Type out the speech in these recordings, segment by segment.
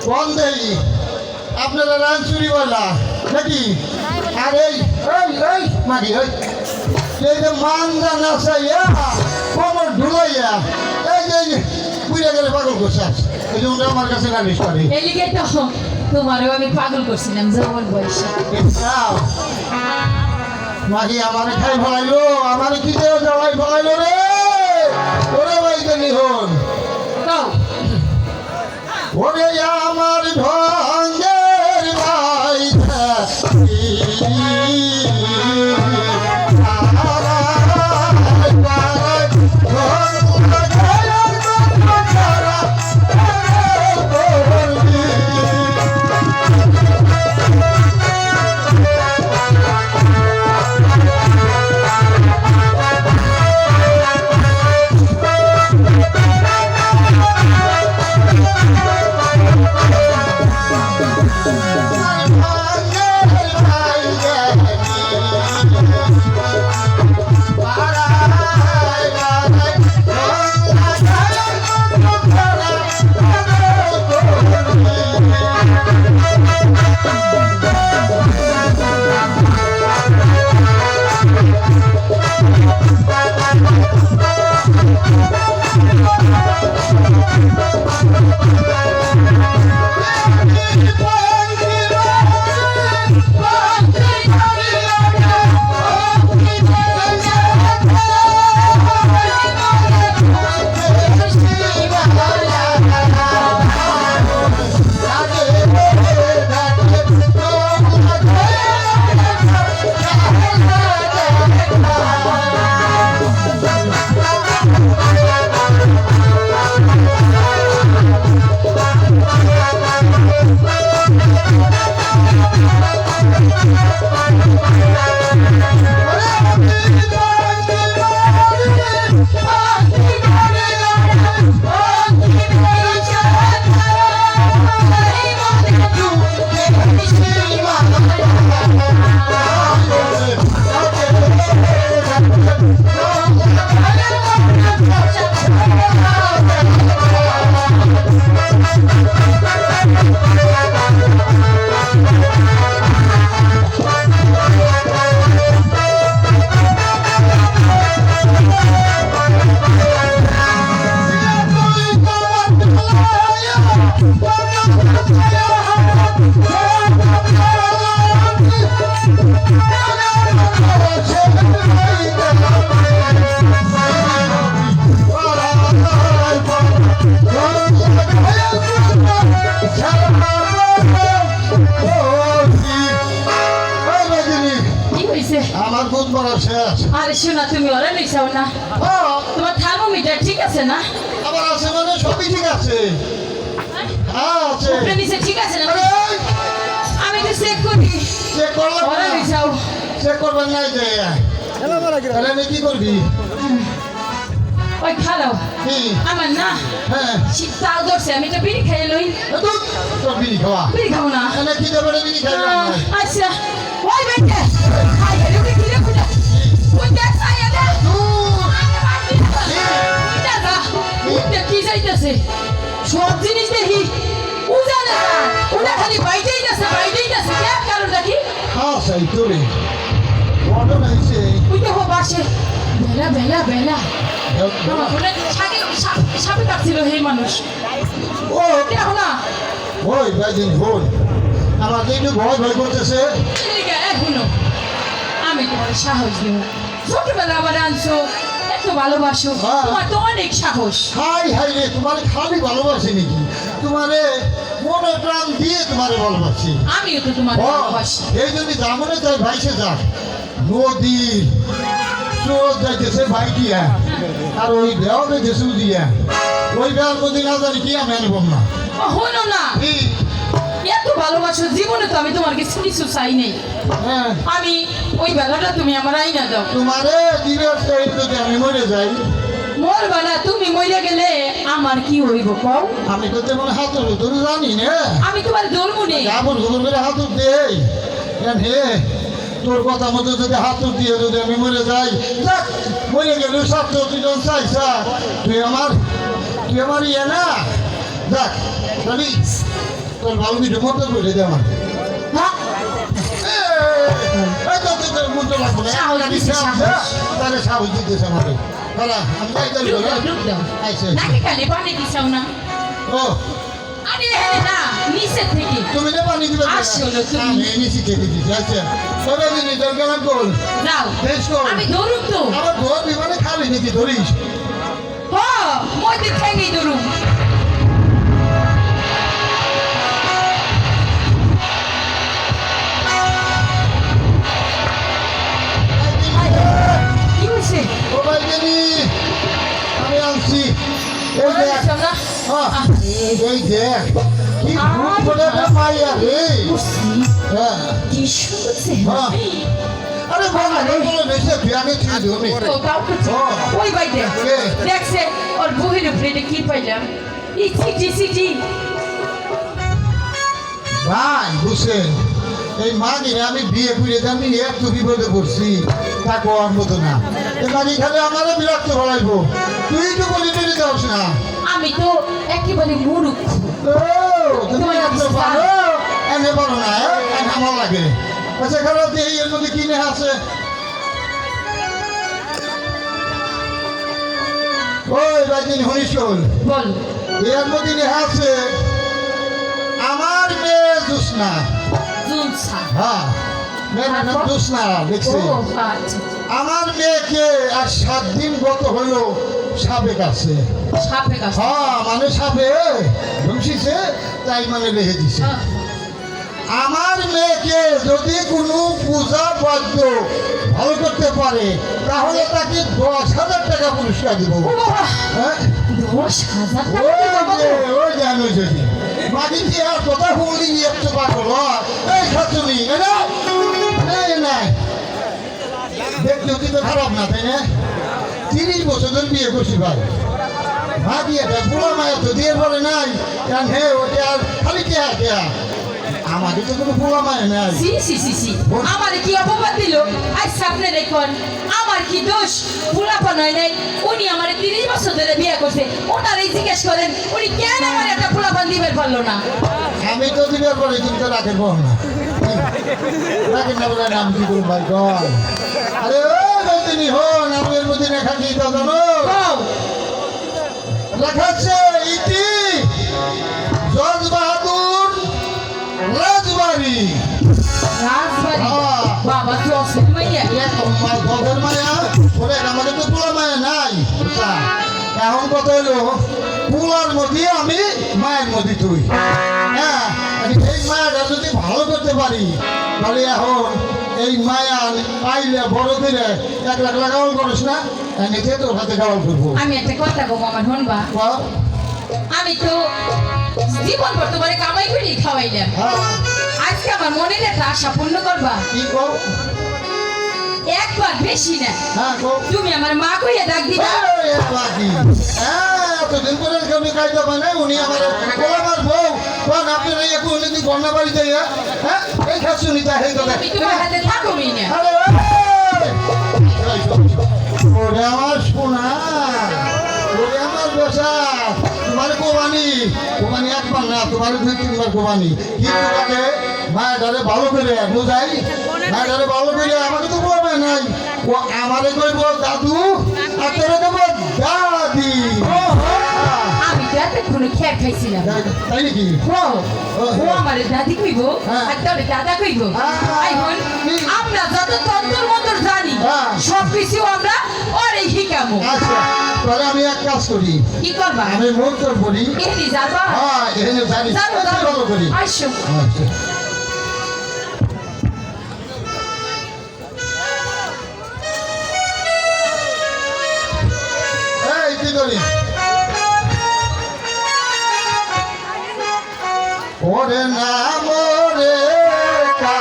বন্ধেই আপনারা রান চুরিওয়ালা নাকি? আর এই মাগি এই যে মানজা নাচাইয়া কোমর ঢুলাইয়া এই যে পুড়ে গেলে পাগল করছে এই জন্য আমার কাছে নালিশ করে। এলিগে তো তোমারও আমি পাগল করছিলাম যৌবন বয়সে। মাগি আমারে খাই ফলাইলো, আমারে কি দেও জবাই ফলাইলো রে ওরে ভাইকে নিহন ওরে আমার ভঙ্গের ভাই আমার বোধ বড় শেষ। আরে শোনা তুমি ওরা নিছাও না তোমার থার্মোমিটার ঠিক আছে না? আবার আছে মানে সবই ঠিক আছে। হ্যাঁ আছে উপরে নিচে ঠিক আছে না? আমি তো চেক করি। চেক করলাম ওরা না। নিছাও চেক করবেন নাই যে তাহলে আমি কি করবি? ওই খালো কি আমার না হ্যাঁ শীত তাও ধরছে আমি একটা বিড়ি খাইয়ে লই। তোর বিড়ি খাওয়া বিড়ি খাবো না। এনে কি দেবে বিড়ি খাইবে না? আচ্ছা ওই বেটে খাই রে কি রে কুটা ওই দেখ সাইয়া দে কি যাইতেছে সব জিনিস দেখি উজানে না ওটা খালি বাইটেই যাচ্ছে কে কারণটা কি? হ্যাঁ সেই তোরে বড় নাইছে ওই দেখো বাসে বেলা আমার মনে সাপে কাটছিল এই মানুষ ও দেখো না ওই ভাইজিন ভোর আমার একটু ভয় করতেছে। এখনো আমি তোমার সাহস দেব ছোটবেলা আবার আনছো এত ভালোবাসো তোমার তো অনেক সাহস। হাই হাই রে তোমার খালি ভালোবাসি নাকি? তোমারে মনে প্রাণ দিয়ে তোমারে ভালোবাসি। আমিও তো তোমার ভালোবাসি। এই যদি জামনে তাই ভাইসে যাক নদীর স্রোত যাইতেছে ভাই দিয়া আর ওই দেওয়া যাইতেছে দিয়া ওই দেওয়ার মধ্যে না জানি কি আমি আনবো না। হলো না এত ভালোবাসো জীবনে তো আমি তোমার কিছু কিছু চাই নেই। আমি ওই বেলাটা তুমি আমার আইনা দাও। তোমারে দিনের যদি আমি মরে যাই মোর বেলা তুমি মরে গেলে আমার কি হইব কও? আমি তো তেমন হাতুর তোর জানি না। আমি তোমার ধর্ম নেই যাবো ঘুরে করে হাতুর দেই হে তোর কথা মতো যদি হাতুর দিয়ে যদি আমি মরে যাই যাক মরে গেলে সব তো তুই যখন চাইছা তুই আমার ইয়ে না যাক তোর ভালো কিছু মতো করে দে আমার হ্যাঁ মতো লাগবে না সাহস দিছে, সাহস। তাহলে সাহস দিতেছে আমাকে বলা আমি যাই তাহলে ডুব দাও, ডুব দাও। আইসে নাকি খালি পানি দিছাও না ও আরে হ্যাঁ না নিচে থেকে তুমি না পানি দিবে আসলে তুমি। আমি নিচে খেতে দিচ্ছি আচ্ছা সবাই দিন তোর কেমন কর যাও বেশ কর আমি দৌড়ুম তো আবার ধরবি মানে খাবি নাকি ধরিস হ মধ্যে ঠেঙে দৌড়ুম কি হয়েছে ও ভাই জানি আমি আনছি এই ওরা দেখ দিছাও না হ্যাঁ আহ, এই দেখ কি ভূত করে রে মাইয়া রে বুঝছি। হ্যাঁ কি শুনছে হ্যাঁ। আরে বাবা রে বলে বেশি বিয়াকে ছিল তুমি ও তাও করছে ওই ভাই দেখ কে? দেখছে ওর বহির উপরে কি পাইলাম এই চিঠি চিঠি ভাই বুঝছেন এই মাগিরে আমি বিয়ে করে আমি এত বিপদে পড়ছি তা কোয়ার মতো না এই মাগি খালি আমারও বিরক্ত বাড়াইবো তুই তো বলি নিয়ে যাস না আমি তো একেবারে মুরুখ ও তুমি এত পারো এনে পারো না এনে আমার লাগে আচ্ছা খারাপ দিয়ে এর মধ্যে কিনে আছে ওই বাজিন হরিশ বল এর মধ্যে নেহা আছে আমার মেয়ে জুসনা জুনসা হ্যাঁ মেয়ের নাম জুসনা দেখছি ও আচ্ছা আমার মেয়েকে আর 7 দিন গত হলো সাপে কাছে সাপে কাছে হ্যাঁ মানে সাপে ধ্বংসিছে তাই মানে রেখে দিছে হ্যাঁ। আমার মেয়েকে যদি কোনো পূজা বাদ্য ভালো করতে পারে তাহলে তাকে 10,000 টাকা পুরস্কার দিব ও বাবা হ্যাঁ 10,000 টাকা ওই দিতে যে হবে? ওই জানো যদি মাটি কি আর কথা বলি একটু পাগল হয় এই খাতুনি এনা এই নাই দেখতে অতি তো খারাপ না তাই না 30 বছর ধরে বিয়ে করছি ভাই ভাবি এটা বুড়া মায়া তো দিয়ে বলে নাই কারণ হে ওটা আর খালি কে আর কে আমাদের তো কোনো বুড়া মায়া নাই সি সি সি সি আমার কি অপবাদ দিল আজ সামনে দেখুন আমার কি দোষ পুলাপন হয় নাই উনি আমার 30 বছর ধরে বিয়ে করছে ওনারই জিজ্ঞেস করেন উনি কেন আমার একটা পুলাপন দিবেন পারলো না আমি তো দিনের পরে কিন্তু রাখের বহ না রাখের না বলে নাম কি করুন ভাই গল আরে ও রজনী হন আমি এর মধ্যে লেখা কি তা জানো কও, লেখা আছে ইতি জজ বাহাদুর রাজবাড়ি রাজবাড়ি হ্যাঁ। বাবা তুই অসুখ মাইয়া গগের মায়া ওরে আমাদের তো পোলা মায়া নাই বুঝলা? এখন কথা হলো পোলার মধ্যে আমি মায়ের মধ্যে তুই হ্যাঁ এই মায়াটা যদি ভালো করতে পারি তাহলে এখন এই মায়া পাইলে বড় করে 1 লাখ লাগাও করিস না নিজে তোর হাতে গাওয়াল করবো আমি একটা কথা বলবো আমার হনবা বাহ, আমি তো জীবন ভর তোমারে কামাই করে খাওয়াইলাম হ্যাঁ আজকে আমার মনের একটা আশা পূর্ণ করবা কি কও একবার বেশি না হ্যাঁ কও তুমি আমার মা কইয়া ডাক দিবা এতদিন করে আমি কাজটা বানাই উনি আমার আমার বউ কোন আপনার এই কোনদিন গন্না বাড়ি যাই হ্যাঁ এই খাচ্ছ নিতা এই কথা আমি তোমার হাতে থাকুমি না আরে ওরে আমার সোনা ওরে আমার বসা তোমার কোমানি একবার না তোমার 2-3 বার কোমানি কিন্তু তাকে মায়ের ভালো করে বুঝাই মায়ের ভালো করে আমাকে তো বলবে নাই ও আমারে কইব দাদু আর তোরে দেব দাদি আমি তো এতক্ষণ খেয়ে খাইছিলাম তাই নাকি ও ও আমার দাদি কইব হ্যাঁ। আর তোর দাদা কইব হ্যাঁ। এখন আমরা যত তন্তর মন্তর জানি হ্যাঁ। সব কিছু আমরা ওরে শিখাবো আচ্ছা তাহলে আমি এক কাজ করি কি করবা আমি মন্ত্র পড়ি এলি যাবা হ্যাঁ এখানে জানি যাবো ভালো করি আইসো আচ্ছা এই কি করি ওরে নাম রে কা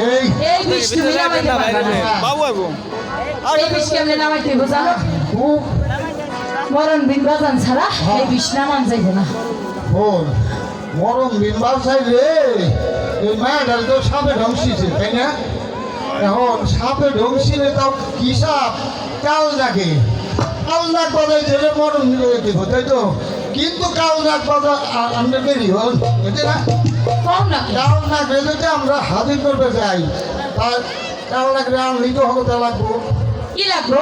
এই এই বিষ তুমি নামাইতে পারবে না বাবু আইবো এই বিষ কেমনে নামাইতে হইব জানো খুব মরণ বিন বাজান ছাড়া এই বিষ নামান যাইবে না ফোন মরম বিনবার চাইলে এই মায়াটার তো সাপে ঢংসিছে তাই না এখন সাপে ঢংসিলে তাও কি সাপ কাল ডাকে কাল ডাক বাজাই দিলে মরণ দিব তাই তো কিন্তু কাল ডাক বাজা আমরা দেরি হল বুঝলি না কম না কাল ডাক রেজেতে আমরা হাজির করতে যাই তার কাল ডাক রে আনলি তো হতে লাগবো কি লাগবো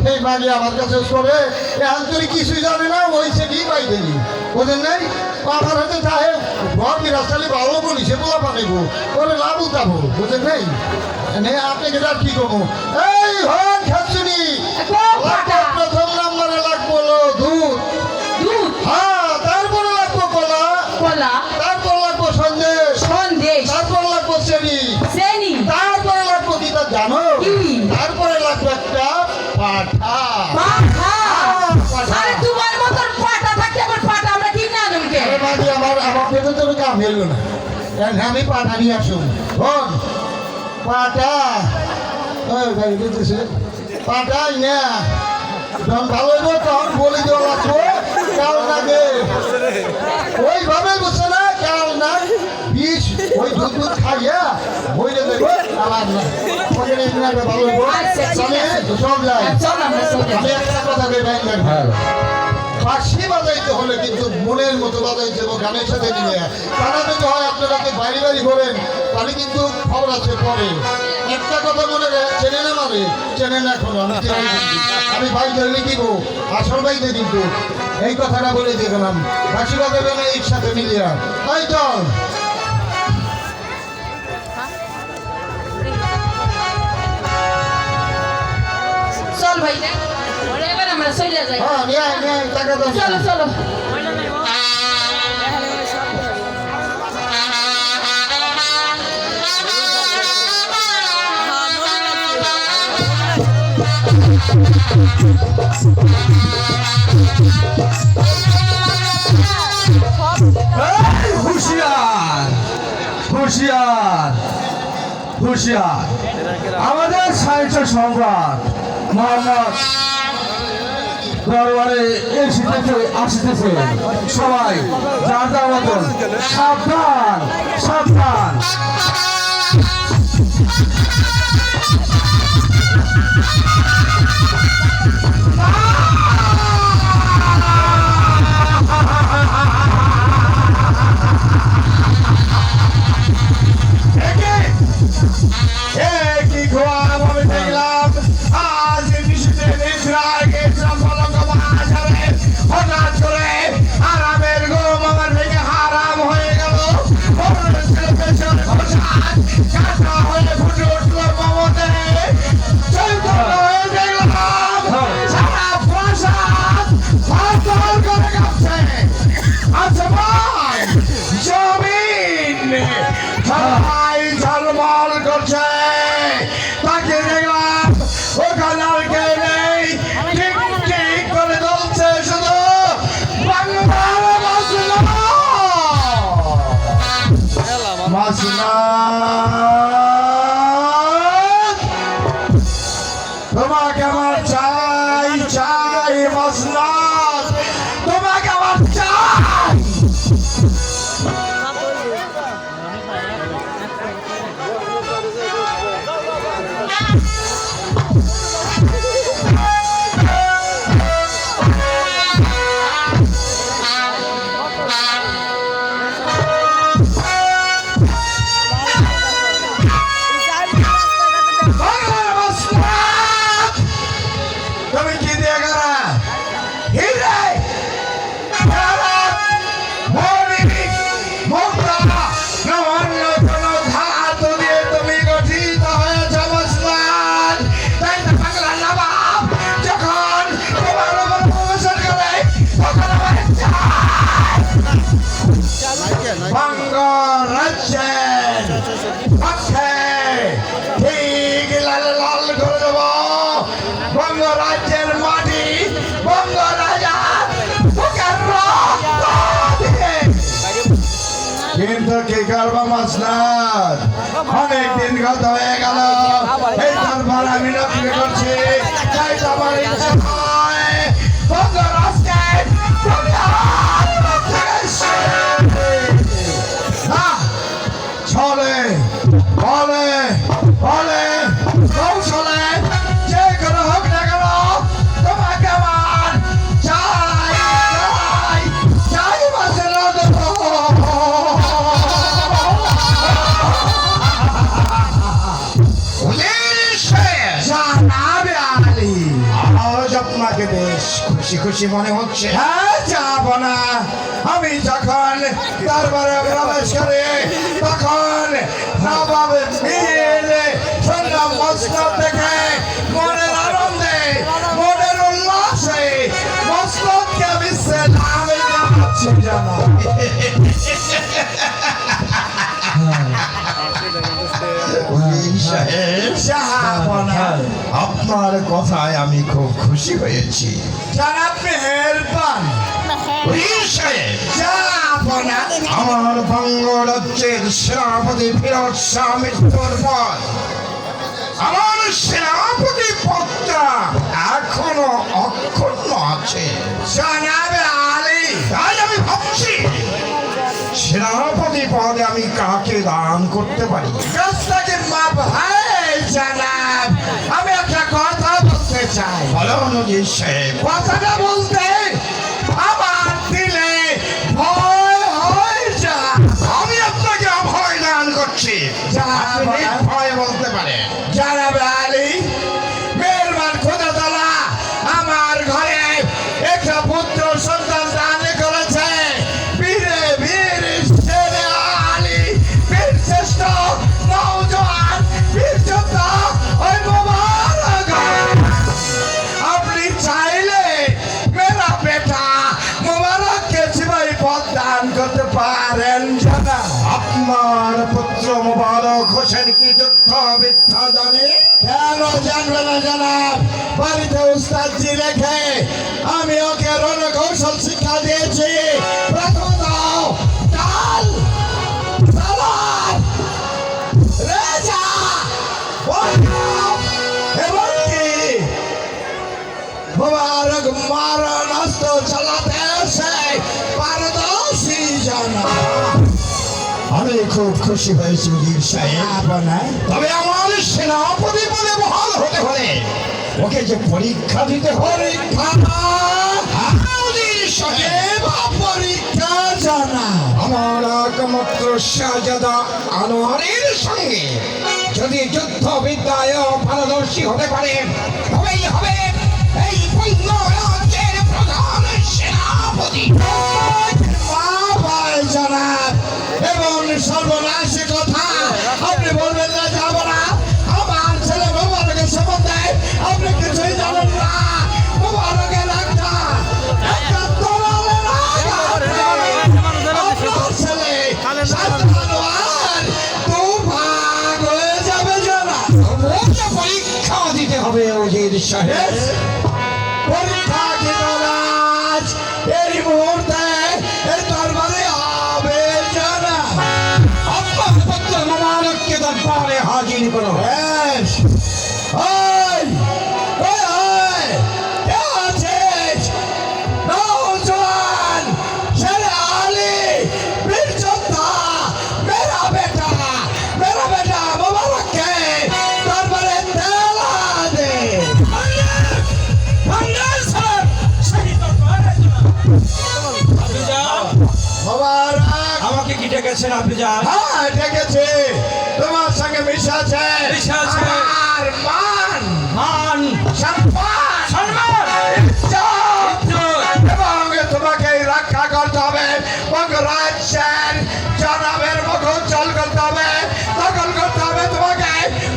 এই মাঝে আমার কাছে করে এখন তুই কিছুই জানে না ওই সেটি পাই দেনি বুঝেন নাই আমার হাতে চাহে ঘর বিরাস্তালি ভালো বলি সে বলা পাঠাইবো ওরে লাভ উঠাবো বুঝেন নাই আপনি যেটা কি করবো এই হন খাচ্ছুনি প্রথম নাম্বারে লাগবো হলো দুধ দুধ হ্যাঁ তারপরে লাগবো কলা কলা তারপর লাগবো সন্দেশ সন্দেশ তারপর লাগবো চেনি চেনি তারপরে লাগবো কি তা জানো কি? তারপরে লাগবে একটা পাঠা পাঠা পাঠা। আরে তোমার মতন পাটা থাকতে আমার পাটা আমরা ঠিক না আনুনকে আরে মাঝে আমার পেটে তো কাম হইল না এখন আমি পাঠা নিয়ে আসুন বল পাঠা ওই ভাই বুঝতেছে পাঠাই না যখন ভালো হইব তখন বলে দেওয়া লাগবে কাল নাগে ওইভাবে বুঝছে না কাল না বিষ ওই দুধ দুধ খাইয়া বইলে দেবো আবার না ওখানে এমনি একটা ভালো হইব আচ্ছা, ঠিক আছে। সব যায় চল আমরা চলে আমি একটা কথা বলি ভাই বাঁশি বাজাইতে হলে কিন্তু মনের মতো বাজাইতে হবে গানের সাথে নিয়ে তারা যদি হয় আপনারা বাড়ি বাড়ি করেন তাহলে কিন্তু খবর আছে পরে একটা কথা মনে চেনে না মানে চেনে না এখনো আমি চেনে না কিন্তু। আমি ভাই ধরলে দিব আসল ভাইতে কিন্তু এই কথাটা বলে দিয়ে গেলাম বাঁশি বাজাবে না এর সাথে মিলিয়া তাই চল চল ভাই না এবার আমরা চলে যাই হ্যাঁ নিয়ে নিয়ে টাকা দাও চলো চলো হুশিয়ার হুশিয়ার হুশিয়ার আমাদের সাহিত্য সম্রাট মোহাম্মদ দরবারে আসিতেছে সবাই যার যার মতন সাবধান সাবধান কি খোয়াব আমি দেখলাম আজ নিশ্চিত নিদ্রায় গেছিলাম পলঙ্গ বাজারে হঠাৎ করে আরামের ঘুম আমার থেকে হারাম হয়ে গেল পেছনে ঘোষাত কাটা হয়ে ফুটে উঠল মমতে চৈতন্য হয়ে দেখলাম সারা প্রসাদ ভাতর করে কাঁপছে আচ্ছা ভাই জমিন সবাই ঝলমল করছে তাকে দেখলাম ওখানে আর কেউ নেই ঠিক ঠিক করে চলছে শুধু বাংলার তোমাকে আমার চাই চাই মাসনাদ তোমাকে আমার চাই তুমি কি দিয়ে গেলা হিরে মুক্তা নবান্ন কোন ধাতু দিয়ে তুমি গঠিত হয়েছ মুসলমান তাই মসনদ অনেক দিন গত হয়ে গেল এই দরবার আমি নকল করছি তাই তো আমার ইচ্ছা হয় বঙ্গ রাষ্ট্রে তুমি আর ছলে বলে বলে কৌশলে যে কোনো হোক না কেন তোমাকে আমার চাই চাই চাই মাসে আজ আপনাকে বেশ খুশি খুশি মনে হচ্ছে হ্যাঁ যাব না আমি যখন দরবারে প্রবেশ করি তখন নবাব ফিরে শুনলাম মসনদ থেকে মনের আনন্দে মনের উল্লাসে মসনদকে আমি সেলাম জানাচ্ছি জানা আপনার কথায় আমি খুব খুশি হয়েছি জনাব মেহেরবান আমার বঙ্গ রাজ্যের সেনাপতি ফিরোজ শাহ মৃত্যুর পর আমার সেনাপতি পদটা এখনো অক্ষুণ্ণ আছে জনাবে আলী তাই আমি ভাবছি সেনাপতি পদে আমি কাকে দান করতে পারি জানাব আমি একটা কথা বলতে চাই বলো নজির সাহেব কথাটা বলতে আমার দিলে ভয় হয় যা আমি আপনাকে অভয় দান করছি ভয় বলতে পারে জানাবে আলী মেহরবান খোদা তাআলা আমার ঘরে একটা পুত্র সন্তান দান করেছে বীরে বীর শেরে আলী বীর শ্রেষ্ঠ নওজোয়ান বীর যোদ্ধা ওই মোবারক আপনি চাইলে মেরা বেটা মোবারককে সিপাহী পদ দান করতে পারেন জানা আপনার পুত্র মোবারক হোসেন কি যুদ্ধ বিদ্যা জানে কেন জানবে না জানাব বাড়িতে উস্তাদজি রেখে আমি ওকে রণকৌশল শিক্ষা দিয়েছি প্রথমত ডাল সালাদ রেজা এবং কি মোবারক মারণাস্ত্র চালাতে এসে পারদর্শী জানা আমি খুব খুশি হয়েছি উজির সাহেব তবে আমার সেনাপতি পদে বহাল হতে হলে ওকে যে পরীক্ষা দিতে পরীক্ষা পরীক্ষা জানা আমার একমাত্র শাহজাদা আনোয়ারের সঙ্গে যদি যুদ্ধ বিদ্যায় পারদর্শী হতে পারে তবেই হবে এই পূর্ণ রাজ্যের প্রধান সেনাপতি জানাব এবং সর্বনাশী কথা আপনি বলবেন না যাব না আমার ছেলে মোবারকের সম্বন্ধে আপনি কিছুই জানেন না মোবারকের একটা তরলের আপনার ছেলে সাধারণ দুভাগ হয়ে যাবে জানা ওকে পরীক্ষা দিতে হবে ওজির সাহেব পরীক্ষা কি আজ এই মুহূর্তে এই দরবারে হবে জানা আপনার পুত্র মোবারককে দরবারে হাজির করো ওই ওই ওই কে আছিস নওজোয়ান শেরে আলী বীর যোদ্ধা মেরা বেটা মোবারককে দরবারে তেলা দে আমাকে কি ডেকেছেন আপনি যান? হ্যাঁ ডেকেছে তোমার সঙ্গে মিশাছে মিশাছে। আর মান মান সম্মান সম্মান ইজ্জত এবং তোমাকে রক্ষা করতে হবে বঙ্গরাজ্যের জনাবের মুখ উজ্জ্বল করতে হবে দখল করতে হবে তোমাকে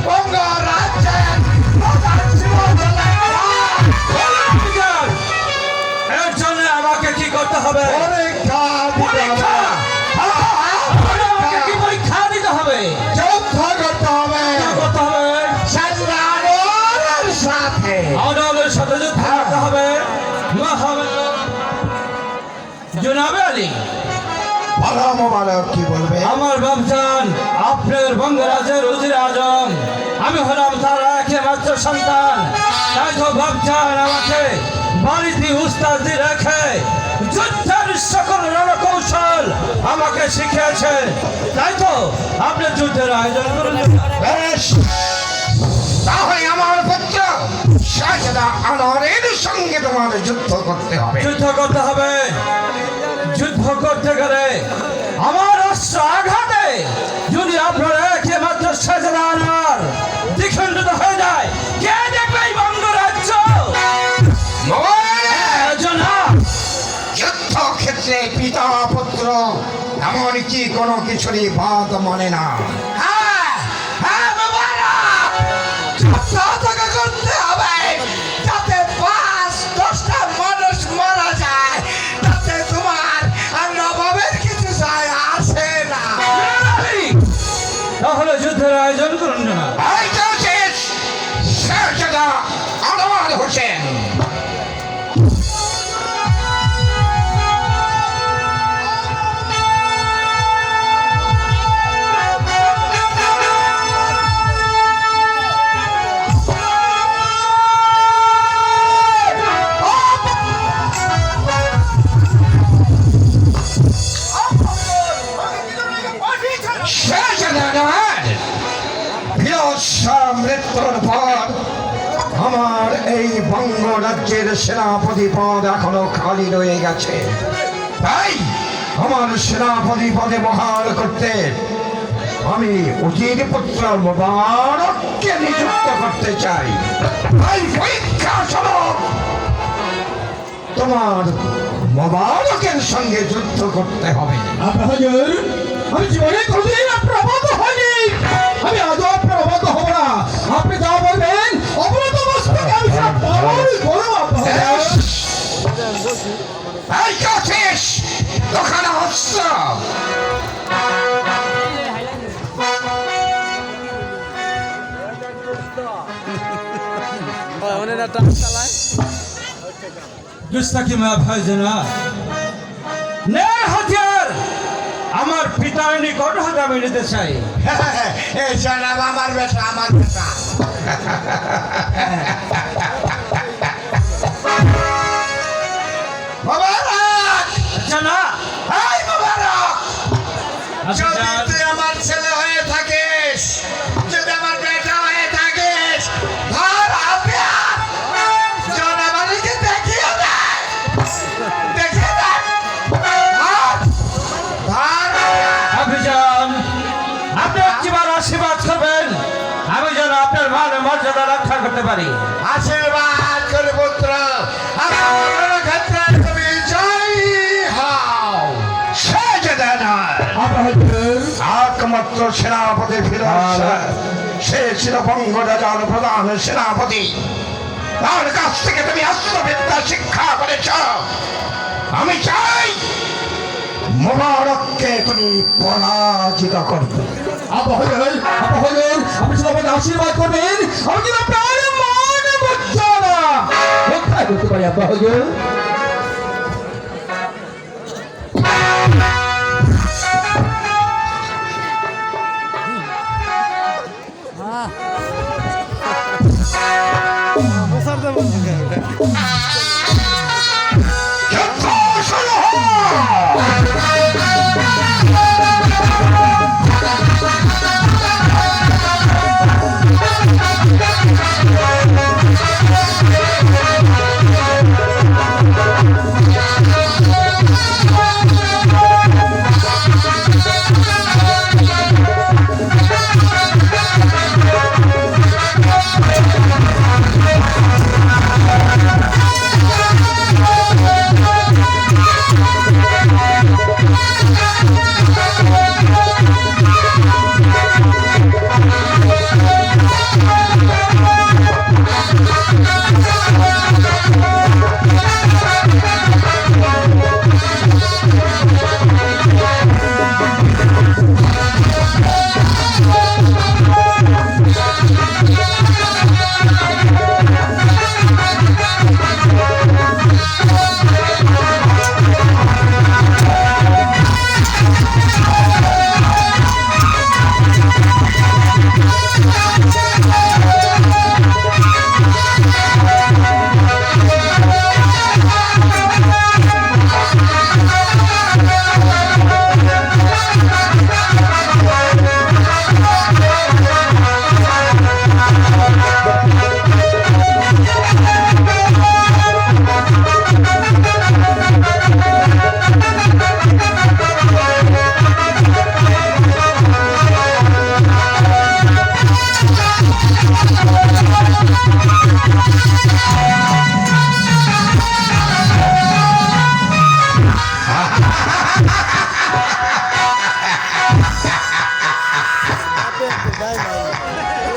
বঙ্গরাজ্যের প্রধান এর জন্য আমাকে কি করতে হবে? পরীক্ষা দিতে হবে আমাকে কি পরীক্ষা দিতে হবে? যুদ্ধ করতে হবে বলো মোবারক কি বলবে? আমার বাপজান আপনার বঙ্গরাজের উজির আজম, আমি হলাম তার একমাত্র সন্তান। তাই তো বাপজান আমাকে বাড়িতে উস্তাদি রেখে যুদ্ধের সকল রণকৌশল আমাকে শিখিয়েছে। তাই তো আপনি যুদ্ধের আয়োজন করুন। বেশ, তাহলে আমার পুত্র শাহজাদা আনোয়ারের সঙ্গে তোমার যুদ্ধ করতে হবে। যুদ্ধ করতে হবে। যুদ্ধ করতে গেলে আমার অস্ত্র আঘাতে যদি আপনার একমাত্র শাহজাদা আনোয়ার দ্বিখণ্ডিত হয়ে যায়, কে দেখবে এই বঙ্গরাজ্য? জনাব, যুদ্ধক্ষেত্রে পিতা পুত্র এমনকি কোনো কিছুরই বাদ মানে না। করতে হবে যাতে 5-10টা মানুষ মারা যায়, তাতে তোমার আর নবাবের কিছু যায় আসে না। তাহলে যুদ্ধের আয়োজন করুন না। এই তো শেষ শাহজাদা আনোয়ার হোসেন। মৃত্যুর পর আমার এই বঙ্গ রাজ্যের সেনাপতি পদ এখনো খালি রয়ে গেছে। তাই আমার সেনাপতি পদে বহাল করতে আমি উজির পুত্র মোবারককে নিযুক্ত করতে চাই। তাই পরীক্ষা স্বরূপ তোমার মোবারকের সঙ্গে যুদ্ধ করতে হবে। আমি জীবনে কোনদিন আপনার অবাধ্য হয়নি, আমি আজও আপনার অবাধ্য হব না। আপনি যা বলবেন অবনত মস্তকে আমি সব পালন করব। এই কাছেস দোকানে হচ্ছে गुस्ताखी में भाई जना ने हथियार আমার পিতার নিকট হতে আমি নিতে চাই। এই জানাব আমার বেটা, আমার বেটা। মোবারক জানা এই মোবারক, আচ্ছা যদি যান। তুই আমার ছেলে হয়ে থাকিস, যদি আমার বেটা হয়ে থাকিস, ধর হাতিয়ার জানাব আলীকে দেখিয়ে দে, দেখিয়ে দে। ধর, ধর। অভিযান আপনি একবার আশীর্বাদ করবেন, আমি যেন আপনার মান মর্যাদা রক্ষা করতে পারি। আশীর্বাদ করে পুত্র, আমার ক্ষেত্রে তুমি জয় হও। শাহজাদা একমাত্র সেনাপতি ফিরোজ সে ছিল বঙ্গ রাজার প্রধান সেনাপতি। তার কাছ থেকে তুমি অস্ত্রবিদ্যা শিক্ষা করেছ। আমি চাই মোবারককে তুমি পরাজিত করবে। আপনি শুধু আমাকে আশীর্বাদ করবেন, আমি কিন্তু আপনার মান মর্যাদা রক্ষা করতে পারি। আব্বা হুজুর, যুদ্ধ শুরু হোক।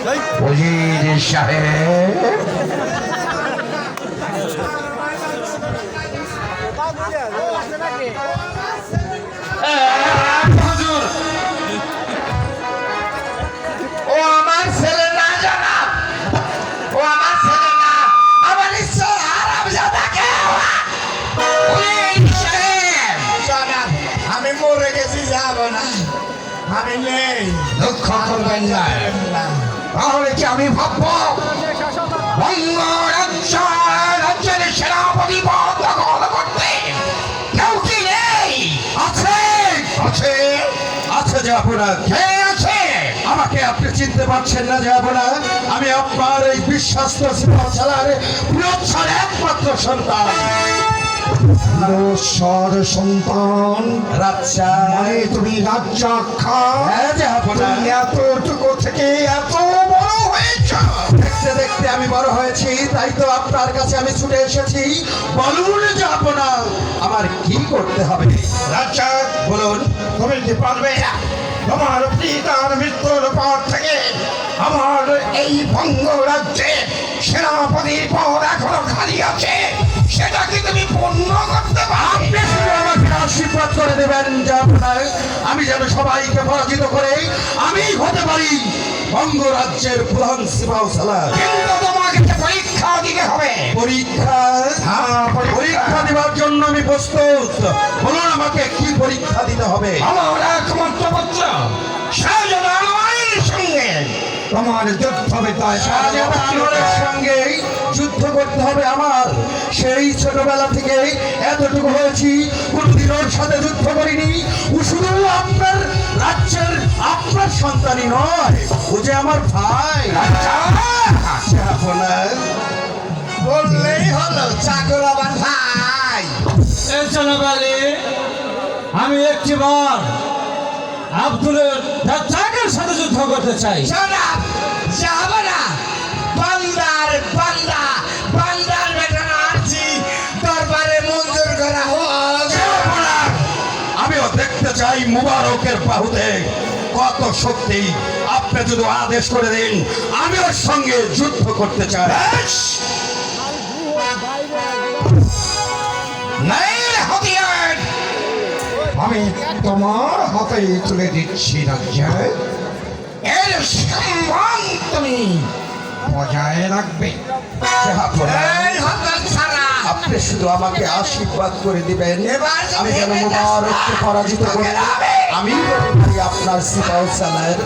উজির সাহেব হুজুর ও আমার ছেলে না জনাব, ও আমার ছেলে না, আমার ঈশ্বর হারামজাদাকে জনাব, আমি মরে গেছি, যাব না, আমি নেই, দুঃখ করবেন না। তাহলে কি আমি ভাববো বঙ্গ রাজ্যের সেনাপতি পদ দখল করতে কেউ কি নেই? আছে আছে, আছে যাবো না। কে আছে? আমাকে আপনি চিনতে পারছেন না যাবো না। আমি আপনার এই বিশ্বাস্ত সিপাহসালার বৃহৎসার একমাত্র সন্তান সর সন্তান রাজা। মানে তুমি রাজ্জাক্ষা, হ্যাঁ যাবো না। তুমি এতটুকু থেকে এত বড় হয়েছ। দেখতে দেখতে আমি বড় হয়েছি, তাই তো আপনার কাছে আমি ছুটে এসেছি। বলুন যাবো না, আমার কি করতে হবে? রাজ্জাক, বলুন। তুমি কি পারবে না? তোমার পিতার মৃত্যুর পর থেকে আমার এই বঙ্গ রাজ্যে সেনাপতির পদ এখনো খালি আছে, সেটা কি তুমি পূর্ণ করতে পারবে? আপনি শুধু আমাকে আশীর্বাদ করে দেবেন যাবো না, আমি যেন সবাইকে পরাজিত করে আমি হতে পারি বঙ্গরাজ্যের প্রধান সিপাহসালার। কিন্তু তোমাকে একটা পরীক্ষা দিতে হবে। পরীক্ষা? হ্যাঁ, পরীক্ষা দেওয়ার জন্য আমি প্রস্তুত। বলুন আমাকে কি পরীক্ষা দিতে হবে? আমার একমাত্র পুত্র শাহজাহানের সঙ্গে তোমার যুদ্ধ বিদ্যায় শাহজাহানের সঙ্গে যুদ্ধ করতে হবে আমার। সেই ছোটবেলা থেকে এতটুকু হয়েছি, কোনদিন ওর সাথে যুদ্ধ করিনি। ও শুধু আপনার রাজ্যের আপনার সন্তানই নয়, ও যে আমার ভাই। যাবো না। বললেই হলো চাকর আবার ভাই। এই জনাবালি, আমি একটিবার আব্দুলের রাজ্জাকের সাথে যুদ্ধ করতে চাই। জনাব, যাব না। বান্দার বান্দা, বান্দার বেতন আছি, দরবারে মঞ্জুর করা হোক। যাবো না। আমিও দেখতে চাই মুবারকের বাহুতে কত শক্তি। আপনি যদি আদেশ করে দিন, আমি ওর সঙ্গে যুদ্ধ করতে চাই। বেশ। নেই হাতিয়ার, আমি তোমার হাতে তুলে দিচ্ছি রাজ্যে। এর সম্মান তুমি বজায় রাখবে। যাবো না। এই হাতিয়ার ছাড়া আপনি শুধু আমাকে আশীর্বাদ করে দিবেন, এবার আমি যেন মুবারককে পরাজিত করি। আমি হতে পারি আপনার সিপাহসালার